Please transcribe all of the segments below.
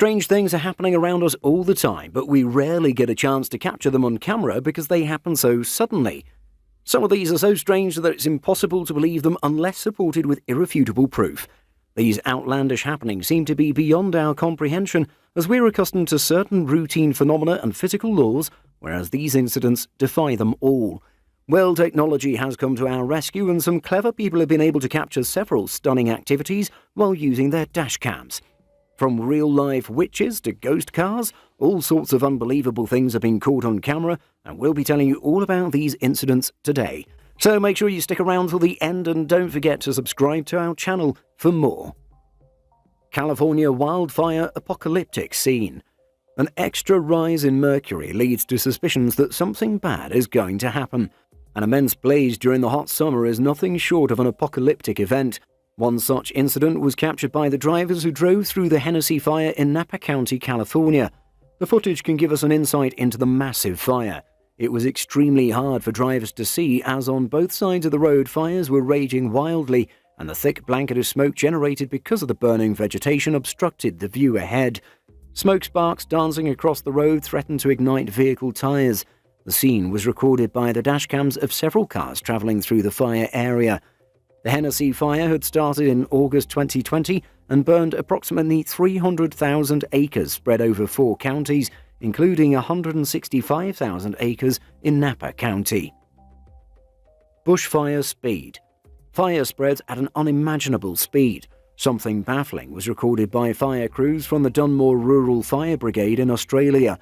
Strange things are happening around us all the time, but we rarely get a chance to capture them on camera because they happen so suddenly. Some of these are so strange that it's impossible to believe them unless supported with irrefutable proof. These outlandish happenings seem to be beyond our comprehension, as we're accustomed to certain routine phenomena and physical laws, whereas these incidents defy them all. Well, technology has come to our rescue, and some clever people have been able to capture several stunning activities while using their dashcams. From real-life witches to ghost cars, all sorts of unbelievable things have been caught on camera, and we'll be telling you all about these incidents today. So make sure you stick around till the end and don't forget to subscribe to our channel for more. California wildfire apocalyptic scene. An extra rise in mercury leads to suspicions that something bad is going to happen. An immense blaze during the hot summer is nothing short of an apocalyptic event. One such incident was captured by the drivers who drove through the Hennessey fire in Napa County, California. The footage can give us an insight into the massive fire. It was extremely hard for drivers to see, as on both sides of the road fires were raging wildly, and the thick blanket of smoke generated because of the burning vegetation obstructed the view ahead. Smoke sparks dancing across the road threatened to ignite vehicle tires. The scene was recorded by the dashcams of several cars traveling through the fire area. The Hennessey fire had started in August 2020 and burned approximately 300,000 acres spread over 4 counties, including 165,000 acres in Napa County. Bushfire speed. Fire spreads at an unimaginable speed. Something baffling was recorded by fire crews from the Dunmore Rural Fire Brigade in Australia.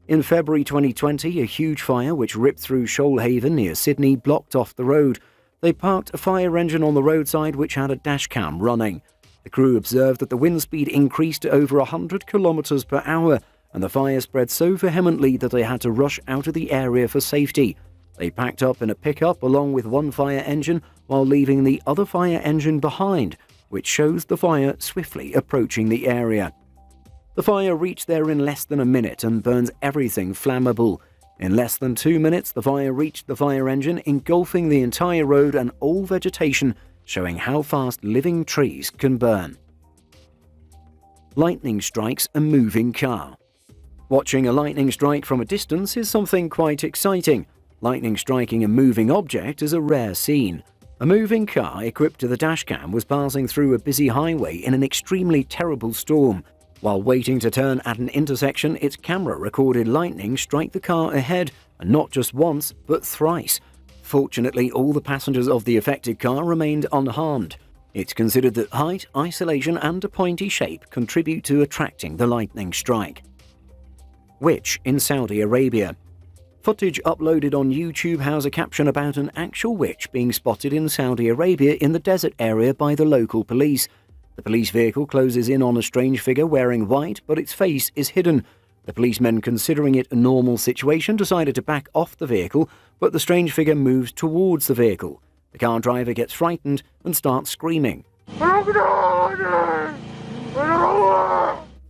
In February 2020, a huge fire which ripped through Shoalhaven near Sydney blocked off the road. They parked a fire engine on the roadside which had a dashcam running. The crew observed that the wind speed increased to over 100 kilometers per hour, and the fire spread so vehemently that they had to rush out of the area for safety. They packed up in a pickup along with one fire engine while leaving the other fire engine behind, which shows the fire swiftly approaching the area. The fire reached there in less than a minute and burns everything flammable. In less than 2 minutes, the fire reached the fire engine, engulfing the entire road and all vegetation, showing how fast living trees can burn. Lightning strikes a moving car. Watching a lightning strike from a distance is something quite exciting. Lightning striking a moving object is a rare scene. A moving car equipped to the dashcam was passing through a busy highway in an extremely terrible storm. While waiting to turn at an intersection, its camera recorded lightning strike the car ahead, and not just once, but thrice. Fortunately, all the passengers of the affected car remained unharmed. It's considered that height, isolation, and a pointy shape contribute to attracting the lightning strike. Witch in Saudi Arabia. Footage uploaded on YouTube has a caption about an actual witch being spotted in Saudi Arabia in the desert area by the local police. The police vehicle closes in on a strange figure wearing white, but its face is hidden. The policemen, considering it a normal situation, decided to back off the vehicle, but the strange figure moves towards the vehicle. The car driver gets frightened and starts screaming.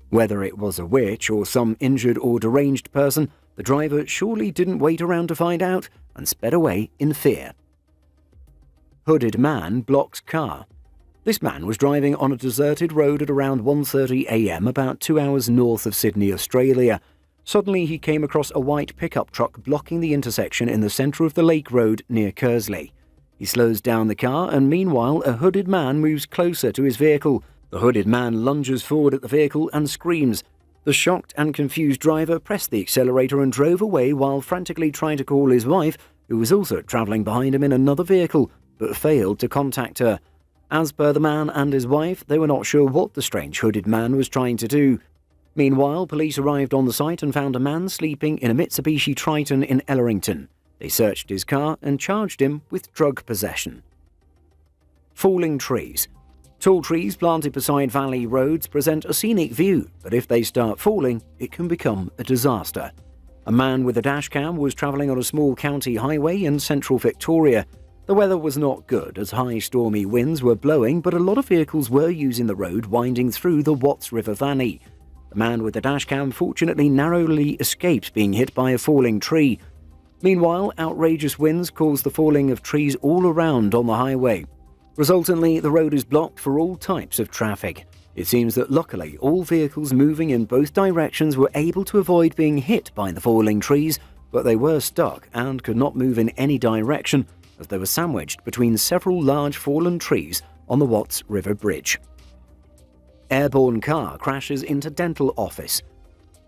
Whether it was a witch or some injured or deranged person, the driver surely didn't wait around to find out and sped away in fear. Hooded man blocks car. This man was driving on a deserted road at around 1:30 a.m. about 2 hours north of Sydney, Australia. Suddenly he came across a white pickup truck blocking the intersection in the centre of the Lake Road near Kersley. He slows down the car, and meanwhile a hooded man moves closer to his vehicle. The hooded man lunges forward at the vehicle and screams. The shocked and confused driver pressed the accelerator and drove away while frantically trying to call his wife, who was also travelling behind him in another vehicle, but failed to contact her. As per the man and his wife, they were not sure what the strange hooded man was trying to do. Meanwhile, police arrived on the site and found a man sleeping in a Mitsubishi Triton in Ellerington. They searched his car and charged him with drug possession. Falling trees. Tall trees planted beside valley roads present a scenic view, but if they start falling, it can become a disaster. A man with a dashcam was travelling on a small county highway in central Victoria. The weather was not good as high stormy winds were blowing, but a lot of vehicles were using the road winding through the Watts River Valley. The man with the dashcam fortunately narrowly escaped being hit by a falling tree. Meanwhile, outrageous winds caused the falling of trees all around on the highway. Resultantly, the road is blocked for all types of traffic. It seems that luckily all vehicles moving in both directions were able to avoid being hit by the falling trees, but they were stuck and could not move in any direction as they were sandwiched between several large fallen trees on the Watts River Bridge. Airborne car crashes into dental office.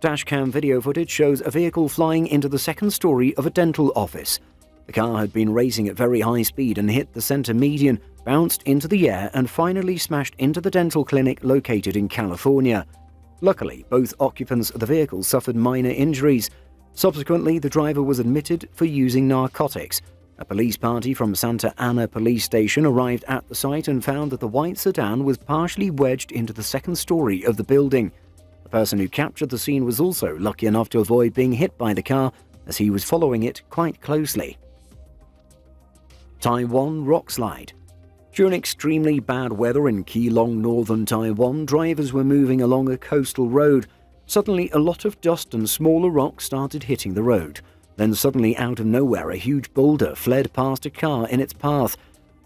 Dashcam video footage shows a vehicle flying into the second story of a dental office. The car had been racing at very high speed and hit the center median, bounced into the air and finally smashed into the dental clinic located in California. Luckily, both occupants of the vehicle suffered minor injuries. Subsequently, the driver was admitted for using narcotics. A police party from Santa Ana Police Station arrived at the site and found that the white sedan was partially wedged into the second story of the building. The person who captured the scene was also lucky enough to avoid being hit by the car, as he was following it quite closely. Taiwan rock slide. During extremely bad weather in KEYLONG, northern Taiwan, drivers were moving along a coastal road. Suddenly, a lot of dust and smaller rocks started hitting the road. Then suddenly, out of nowhere, a huge boulder fled past a car in its path.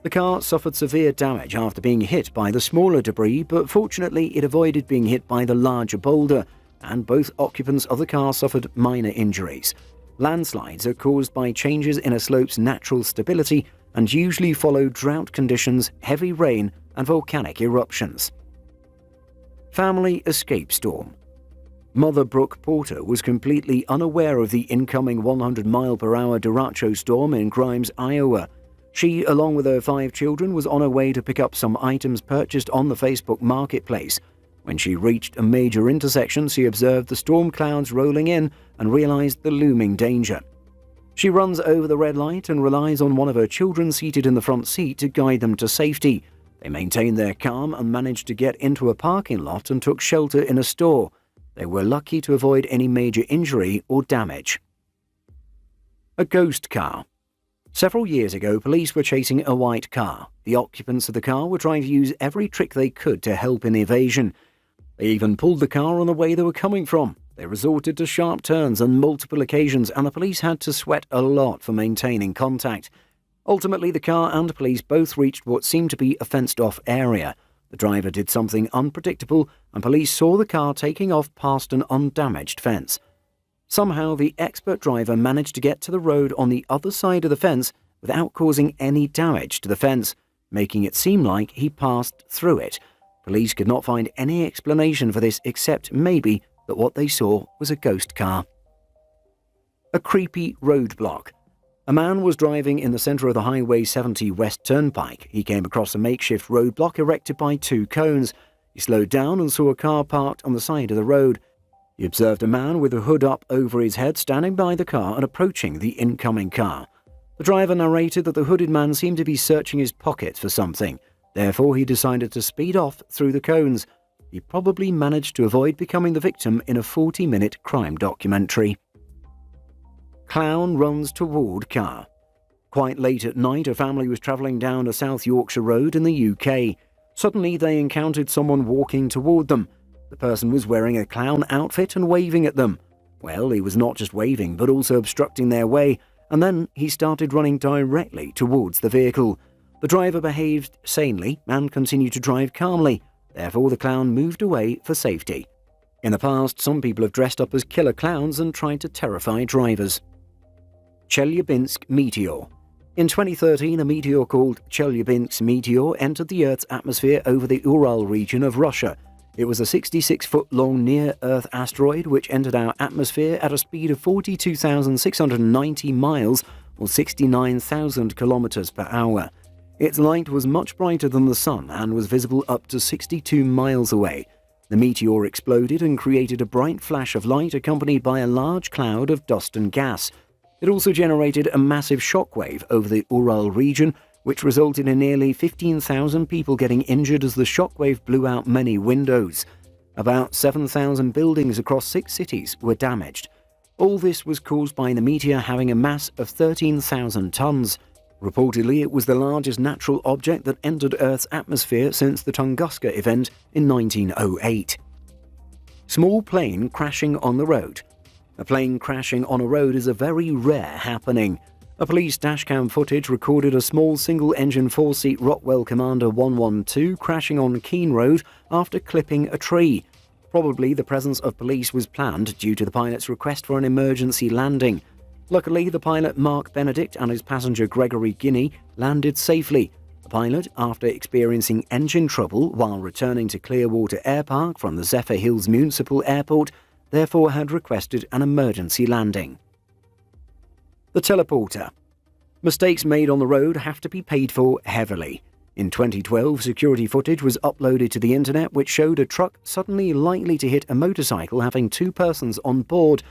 The car suffered severe damage after being hit by the smaller debris, but fortunately it avoided being hit by the larger boulder, and both occupants of the car suffered minor injuries. Landslides are caused by changes in a slope's natural stability and usually follow drought conditions, heavy rain, and volcanic eruptions. Family escape storm. Mother Brooke Porter was completely unaware of the incoming 100-mile-per-hour derecho storm in Grimes, Iowa. She, along with her 5 children, was on her way to pick up some items purchased on the Facebook marketplace. When she reached a major intersection, she observed the storm clouds rolling in and realized the looming danger. She runs over the red light and relies on one of her children seated in the front seat to guide them to safety. They maintained their calm and managed to get into a parking lot and took shelter in a store. They were lucky to avoid any major injury or damage. A ghost car. Several years ago, police were chasing a white car. The occupants of the car were trying to use every trick they could to help in the evasion. They even pulled the car on the way they were coming from. They resorted to sharp turns on multiple occasions, and the police had to sweat a lot for maintaining contact. Ultimately, the car and police both reached what seemed to be a fenced-off area. The driver did something unpredictable, and police saw the car taking off past an undamaged fence. Somehow, the expert driver managed to get to the road on the other side of the fence without causing any damage to the fence, making it seem like he passed through it. Police could not find any explanation for this except maybe that what they saw was a ghost car. A creepy roadblock. A man was driving in the center of the Highway 70 West Turnpike. He came across a makeshift roadblock erected by 2 cones. He slowed down and saw a car parked on the side of the road. He observed a man with a hood up over his head standing by the car and approaching the incoming car. The driver narrated that the hooded man seemed to be searching his pockets for something. Therefore, he decided to speed off through the cones. He probably managed to avoid becoming the victim in a 40-minute crime documentary. Clown runs toward car. Quite late at night, a family was travelling down a South Yorkshire road in the UK. Suddenly, they encountered someone walking toward them. The person was wearing a clown outfit and waving at them. Well, he was not just waving, but also obstructing their way, and then he started running directly towards the vehicle. The driver behaved sanely and continued to drive calmly. Therefore, the clown moved away for safety. In the past, some people have dressed up as killer clowns and tried to terrify drivers. Chelyabinsk meteor. In 2013, a meteor called Chelyabinsk meteor entered the Earth's atmosphere over the Ural region of Russia. It was a 66-foot-long near-Earth asteroid which entered our atmosphere at a speed of 42,690 miles or 69,000 kilometers per hour. Its light was much brighter than the sun and was visible up to 62 miles away. The meteor exploded and created a bright flash of light accompanied by a large cloud of dust and gas. It also generated a massive shockwave over the Ural region, which resulted in nearly 15,000 people getting injured as the shockwave blew out many windows. About 7,000 buildings across 6 cities were damaged. All this was caused by the meteor having a mass of 13,000 tons. Reportedly, it was the largest natural object that entered Earth's atmosphere since the Tunguska event in 1908. Small plane crashing on the road. A plane crashing on a road is a very rare happening. A police dashcam footage recorded a small single-engine four-seat Rockwell Commander 112 crashing on Keane Road after clipping a tree. Probably the presence of police was planned due to the pilot's request for an emergency landing. Luckily, the pilot Mark Benedict and his passenger Gregory Guinea landed safely. The pilot, after experiencing engine trouble while returning to Clearwater Air Park from the Zephyr Hills Municipal Airport, therefore had requested an emergency landing. The teleporter. Mistakes made on the road have to be paid for heavily. In 2012, security footage was uploaded to the internet which showed a truck suddenly likely to hit a motorcycle having two persons on board.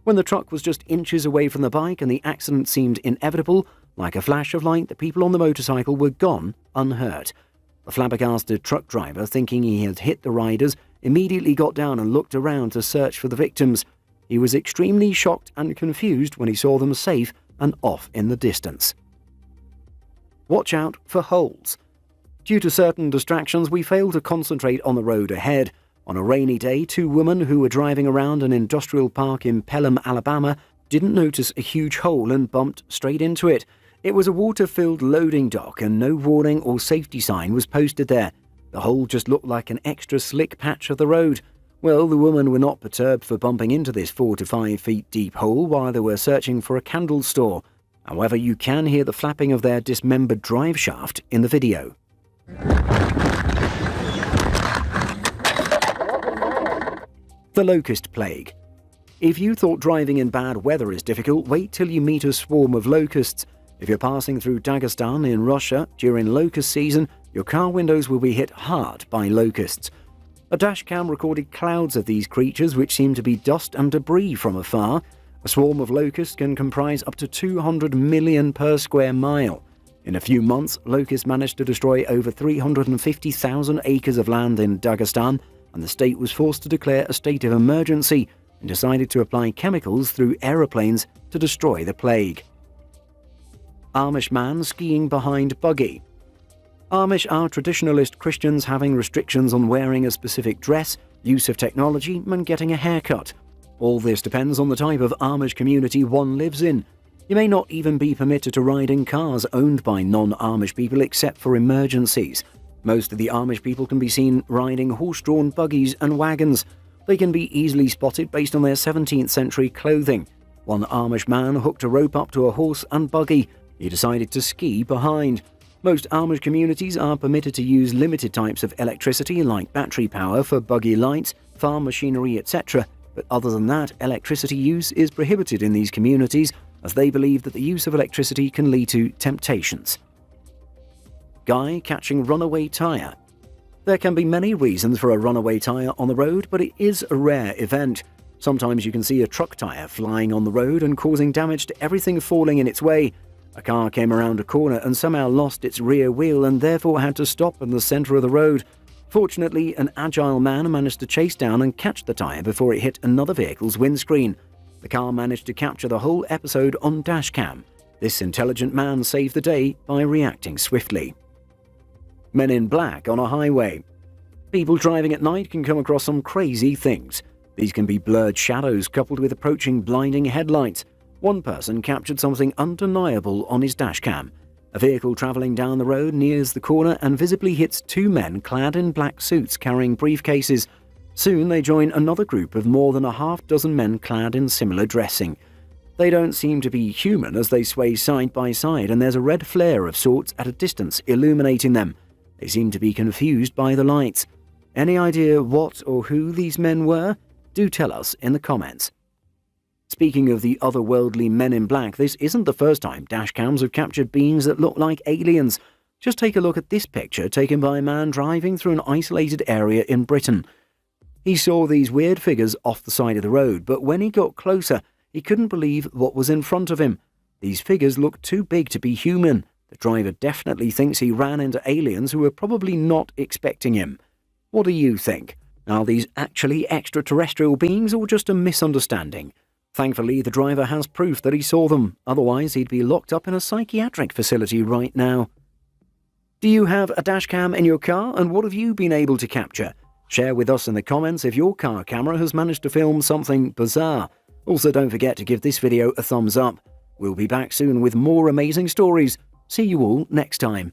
When the truck was just inches away from the bike and the accident seemed inevitable, like a flash of light, the people on the motorcycle were gone unhurt. The flabbergasted truck driver, thinking he had hit the riders, immediately got down and looked around to search for the victims. He was extremely shocked and confused when he saw them safe and off in the distance. Watch out for holes. Due to certain distractions, we fail to concentrate on the road ahead. On a rainy day, two women who were driving around an industrial park in Pelham, Alabama, didn't notice a huge hole and bumped straight into it. It was a water-filled loading dock and no warning or safety sign was posted there. The hole just looked like an extra slick patch of the road. Well, the women were not perturbed for bumping into this 4 to 5 feet deep hole while they were searching for a candle store. However, you can hear the flapping of their dismembered drive shaft in the video. The locust plague. If you thought driving in bad weather is difficult, wait till you meet a swarm of locusts. If you're passing through Dagestan in Russia during locust season, your car windows will be hit hard by locusts. A dashcam recorded clouds of these creatures which seem to be dust and debris from afar. A swarm of locusts can comprise up to 200 million per square mile. In a few months, locusts managed to destroy over 350,000 acres of land in Dagestan, and the state was forced to declare a state of emergency and decided to apply chemicals through aeroplanes to destroy the plague. Amish man skiing behind buggy. Amish are traditionalist Christians having restrictions on wearing a specific dress, use of technology, and getting a haircut. All this depends on the type of Amish community one lives in. You may not even be permitted to ride in cars owned by non-Amish people except for emergencies. Most of the Amish people can be seen riding horse-drawn buggies and wagons. They can be easily spotted based on their 17th century clothing. One Amish man hooked a rope up to a horse and buggy. He decided to ski behind. Most Amish communities are permitted to use limited types of electricity like battery power for buggy lights, farm machinery, etc. But other than that, electricity use is prohibited in these communities as they believe that the use of electricity can lead to temptations. Guy catching runaway tyre. There can be many reasons for a runaway tyre on the road, but it is a rare event. Sometimes you can see a truck tyre flying on the road and causing damage to everything falling in its way. A car came around a corner and somehow lost its rear wheel and therefore had to stop in the centre of the road. Fortunately, an agile man managed to chase down and catch the tyre before it hit another vehicle's windscreen. The car managed to capture the whole episode on dashcam. This intelligent man saved the day by reacting swiftly. Men in black on a highway. People driving at night can come across some crazy things. These can be blurred shadows coupled with approaching blinding headlights. One person captured something undeniable on his dashcam. A vehicle travelling down the road nears the corner and visibly hits two men clad in black suits carrying briefcases. Soon they join another group of more than a half-dozen men clad in similar dressing. They don't seem to be human as they sway side by side, and there's a red flare of sorts at a distance illuminating them. They seem to be confused by the lights. Any idea what or who these men were? Do tell us in the comments. Speaking of the otherworldly men in black, this isn't the first time dashcams have captured beings that look like aliens. Just take a look at this picture taken by a man driving through an isolated area in Britain. He saw these weird figures off the side of the road, but when he got closer, he couldn't believe what was in front of him. These figures looked too big to be human. The driver definitely thinks he ran into aliens who were probably not expecting him. What do you think? Are these actually extraterrestrial beings or just a misunderstanding? Thankfully, the driver has proof that he saw them, otherwise he'd be locked up in a psychiatric facility right now. Do you have a dashcam in your car, and what have you been able to capture? Share with us in the comments if your car camera has managed to film something bizarre. Also, don't forget to give this video a thumbs up. We'll be back soon with more amazing stories. See you all next time.